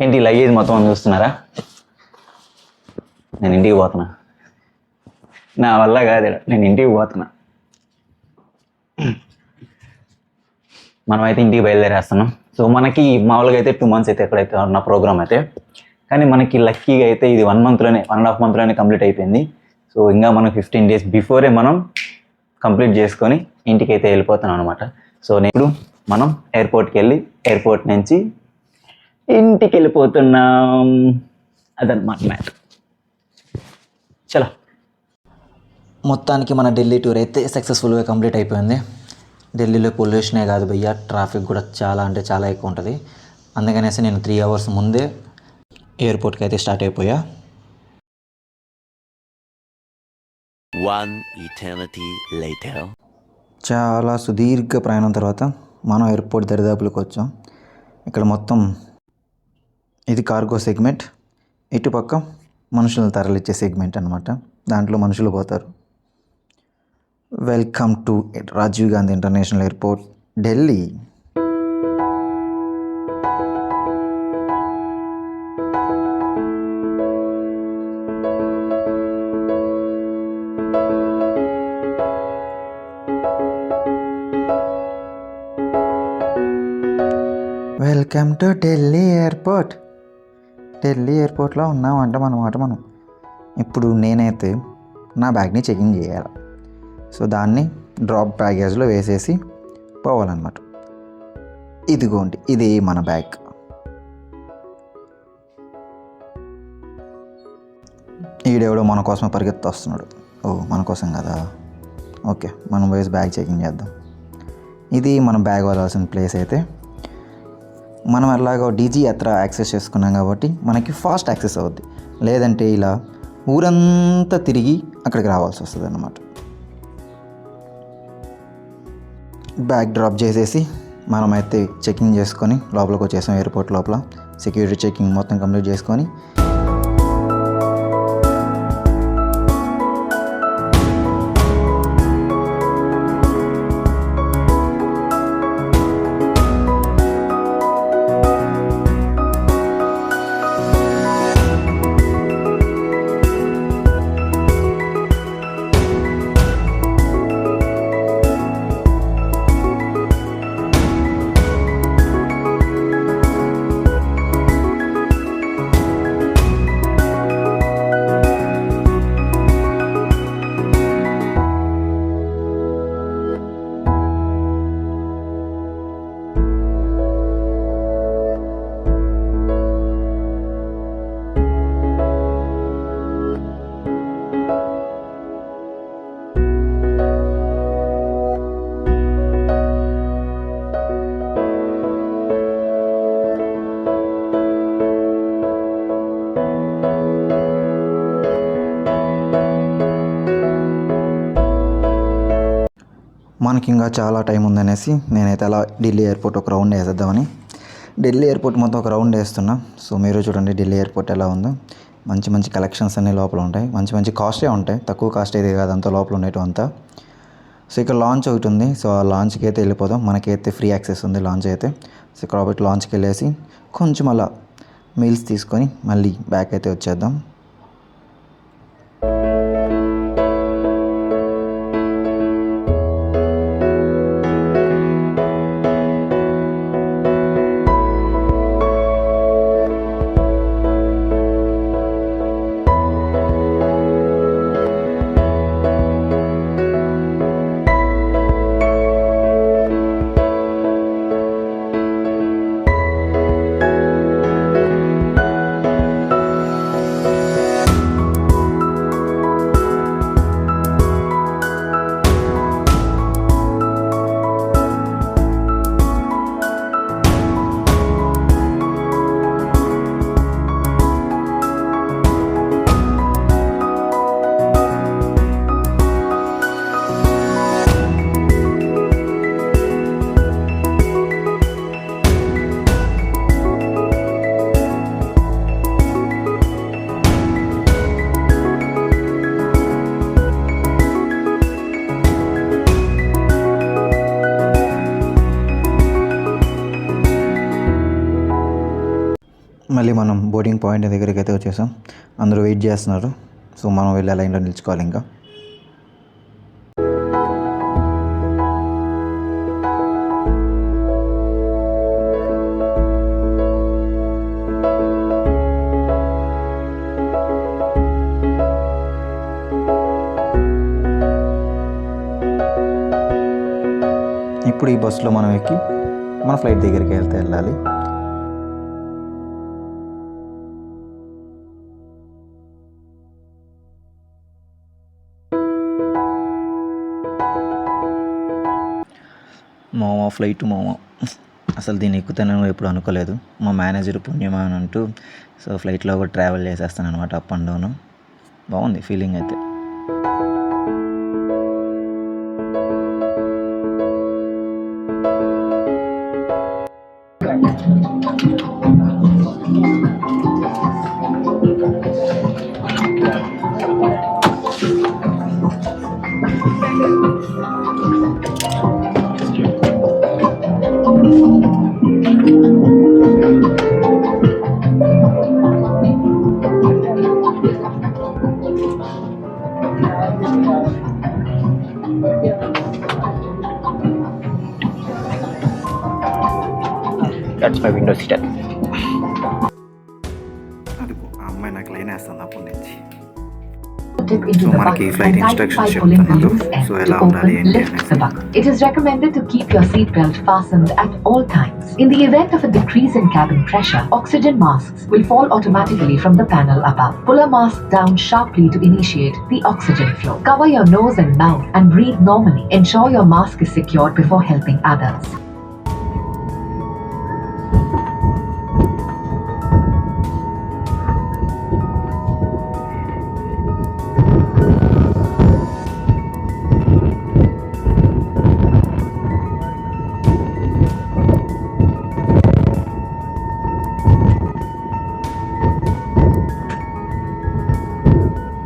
ఏంటి లగేజ్ మొత్తం చూస్తున్నారా? నేను ఇంటికి పోతున్నా. నా వల్ల కాదు, నేను ఇంటికి పోతున్నా. మనమైతే ఇంటికి బయలుదేరేస్తున్నాం. సో మనకి మామూలుగా అయితే 2 months అయితే ఎక్కడైతే ఉన్న ప్రోగ్రామ్ అయితే, కానీ మనకి లక్కీగా అయితే ఇది 1 monthలోనే 1.5 monthలోనే కంప్లీట్ అయిపోయింది. సో ఇంకా మనం 15 days బిఫోరే మనం కంప్లీట్ చేసుకొని ఇంటికి అయితే వెళ్ళిపోతున్నాం అనమాట. సో ఇప్పుడు మనం ఎయిర్పోర్ట్కి వెళ్ళి ఎయిర్పోర్ట్ నుంచి ఇంటికి వెళ్ళిపోతున్నాం. అదనమాట మ్యాటర్. చలో, మొత్తానికి మన ఢిల్లీ టూర్ అయితే సక్సెస్ఫుల్గా కంప్లీట్ అయిపోయింది. ఢిల్లీలో పొల్యూషనే కాదు భయ్యా, ట్రాఫిక్ కూడా చాలా అంటే చాలా ఎక్కువ ఉంటుంది. అందుకనేసి నేను 3 hours ముందే ఎయిర్పోర్ట్కి అయితే స్టార్ట్ అయిపోయా. One eternity later. చాలా సుదీర్ఘ ప్రయాణం తర్వాత మనం ఎయిర్పోర్ట్ దరిదాపులకు వచ్చాం. ఇక్కడ మొత్తం ఇది కార్గో సెగ్మెంట్, ఇటుపక్క మనుషులను తరలిచ్చే సెగ్మెంట్ అనమాట. దాంట్లో మనుషులు పోతారు. Welcome to Rajiv Gandhi international airport, Delhi. Welcome to Delhi airport. Delhi ఎయిర్పోర్ట్లో ఉన్నామంట మనం. ఇప్పుడు నేనైతే నా బ్యాగ్ని చెకింగ్ చేయాలి. సో దాన్ని డ్రాప్ బ్యాగేజ్లో వేసేసి పోవాలన్నమాట. ఇదిగోండి, ఇది మన బ్యాగ్. ఈడెవడో మన కోసమే పరిగెత్తి వస్తున్నాడు. ఓ, మన కోసం కదా. ఓకే, మనం వేసి బ్యాగ్ చెకింగ్ చేద్దాం. ఇది మన బ్యాగ్ వదలాల్సిన ప్లేస్. అయితే మనం అలాగా డీజీ యాత్ర యాక్సెస్ చేసుకున్నాం కాబట్టి మనకి ఫాస్ట్ యాక్సెస్ అవుద్ది. లేదంటే ఇలా ఊరంతా తిరిగి అక్కడికి రావాల్సి వస్తుంది అన్నమాట. బ్యాగ్ డ్రాప్ చేసేసి మనమైతే చెకింగ్ చేసుకొని లోపలికి వచ్చేసాం. ఎయిర్పోర్ట్ లోపల సెక్యూరిటీ చెకింగ్ మొత్తం కంప్లీట్ చేసుకొని మనకి ఇంకా చాలా టైం ఉందనేసి నేనైతే అలా ఢిల్లీ ఎయిర్పోర్ట్ ఒక రౌండ్ వేసేద్దామని ఢిల్లీ ఎయిర్పోర్ట్ మొత్తం ఒక రౌండ్ వేస్తున్నా. సో మీరు చూడండి ఢిల్లీ ఎయిర్పోర్ట్ ఎలా ఉందో. మంచి కలెక్షన్స్ అన్నీ లోపల ఉంటాయి. మంచి కాస్టే ఉంటాయి, తక్కువ కాస్ట్ అయితే కాదు అంత లోపల ఉండేటం అంతా. సో ఇక్కడ లాంచ్ ఒకటి ఉంది. సో ఆ లాంచ్కి అయితే వెళ్ళిపోదాం. మనకైతే ఫ్రీ యాక్సెస్ ఉంది లాంచ్ అయితే. సో కాబట్టి లాంచ్కి వెళ్ళేసి కొంచెం అలా మీల్స్ తీసుకొని మళ్ళీ బ్యాక్ అయితే వచ్చేద్దాం. మళ్ళీ మనం బోర్డింగ్ పాయింట్ దగ్గరికి అయితే వచ్చేసాం. అందరూ వెయిట్ చేస్తున్నారు. సో మనం వెళ్ళే లైన్లో నిల్చుకోవాలి. ఇంకా ఇప్పుడు ఈ బస్సులో మనం ఎక్కి మన ఫ్లైట్ దగ్గరికి వెళ్ళాలి. మామ ఫ్లైట్ మామ, అసలు దీన్ని ఎక్కుతానని ఎప్పుడు అనుకోలేదు. మా మేనేజర్ పుణ్యమా అని అంటూ సో ఫ్లైట్లో కూడా ట్రావెల్ చేసేస్తాను అనమాట, అప్ అండ్ డౌన్. బాగుంది ఫీలింగ్ అయితే. That's my window seater. అదిగో ఆ అమ్మాయి నాకు లైన్ వేస్తుంది అప్పటి నుంచి. సో మనకి ఫ్లైట్ ఇన్స్ట్రక్షన్స్ చెప్తున్నారు. సో ఎలా ఉండాలి ఏంటి అనేసి. It is recommended to keep your seat belt fastened at all times. In the event of a decrease in cabin pressure, oxygen masks will fall automatically from the panel above. Pull a mask down sharply to initiate the oxygen flow. Cover your nose and mouth and breathe normally. Ensure your mask is secured before helping others.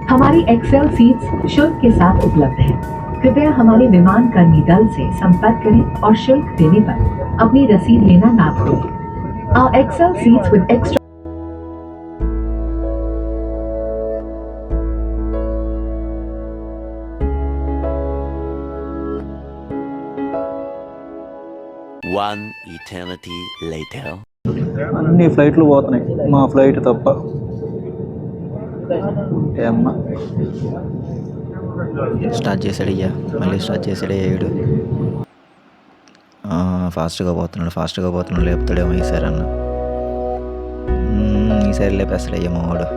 हमारी Excel seats शुल्क के साथ उपलब्ध है. कृपया हमारे विमान कर्मी दल से संपर्क करें और शुल्क देने पर अपनी रसीद लेना ना भूलें. Our Excel seats with extra One eternity later. అన్ని ఫ్లైట్లు పోతున్నాయి, మా ఫ్లైట్ తప్ప. అమ్మ స్టార్ట్ చేశాడయ్యా, మళ్ళీ స్టార్ట్ చేశాడయ్యా వీడు. ఫాస్ట్గా పోతున్నాడు లేపుతాడేమో ఈసారి అన్న. ఈసారి లేపేస్తాడయ్యా మా వాడు.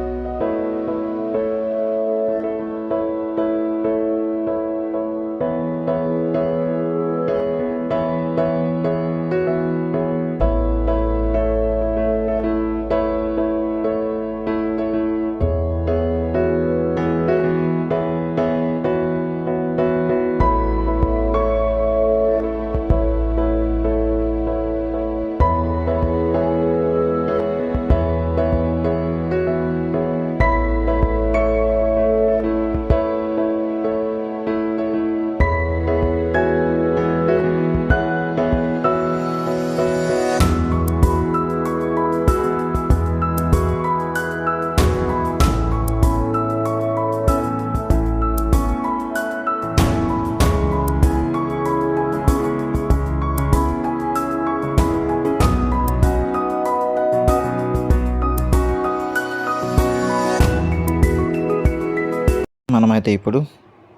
మనమైతే ఇప్పుడు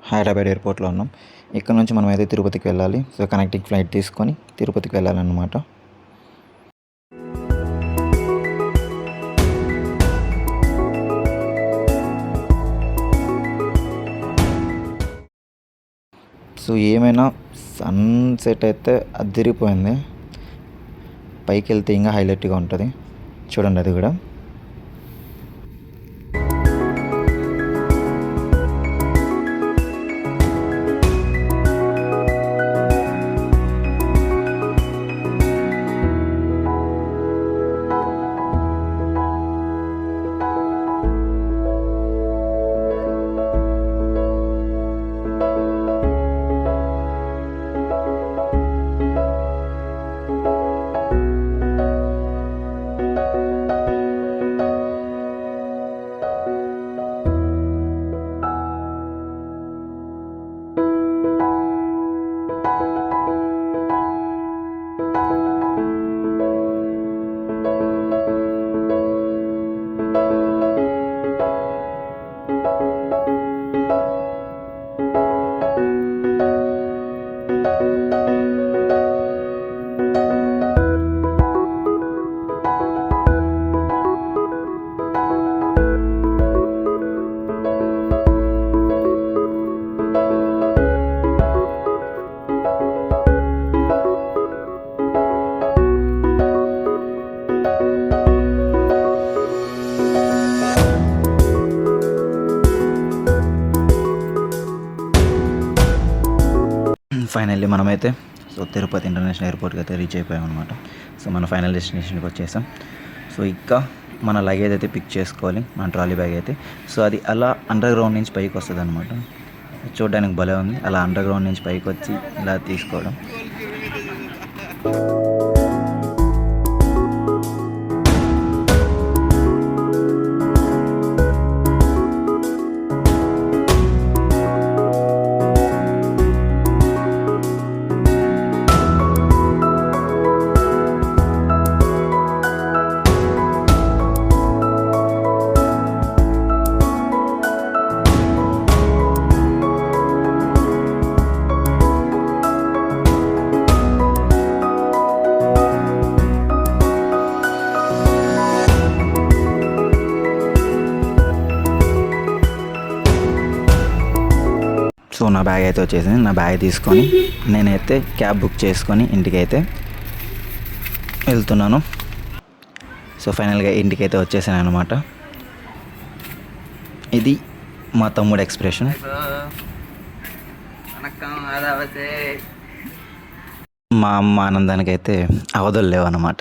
హైదరాబాద్ ఎయిర్పోర్ట్లో ఉన్నాం. ఇక్కడ నుంచి మనమైతే తిరుపతికి వెళ్ళాలి. సో కనెక్టింగ్ ఫ్లైట్ తీసుకొని తిరుపతికి వెళ్ళాలన్నమాట. సో ఏమైనా సన్సెట్ అయితే అదిరిపోయింది. పైకి వెళ్తే ఇంకా హైలైట్గా ఉంటుంది. చూడండి అది కూడా. ఫైనల్లీ మనమైతే సో తిరుపతి ఇంటర్నేషనల్ ఎయిర్పోర్ట్కి అయితే రీచ్ అయిపోయాం అనమాట. సో మన ఫైనల్ డెస్టినేషన్కి వచ్చేసాం. సో ఇంకా మన లగేజ్ అయితే పిక్ చేసుకోవాలి, మన ట్రాలీ బ్యాగ్ అయితే. సో అది అలా అండర్ గ్రౌండ్ నుంచి పైకి వస్తుంది అనమాట. చూడడానికి భలే ఉంది, అలా అండర్ గ్రౌండ్ నుంచి పైకి వచ్చి ఇలా తీసుకోవడం. సో నా బ్యాగ్ అయితే వచ్చేసింది. నా బ్యాగ్ తీసుకొని నేనైతే క్యాబ్ బుక్ చేసుకొని ఇంటికి అయితే వెళ్తున్నాను. సో ఫైనల్గా ఇంటికి అయితే వచ్చేసాను అనమాట. ఇది మా తమ్ముడు ఎక్స్ప్రెషన్. మా అమ్మ ఆనందానికి అయితే అవధులు లేవు అన్నమాట.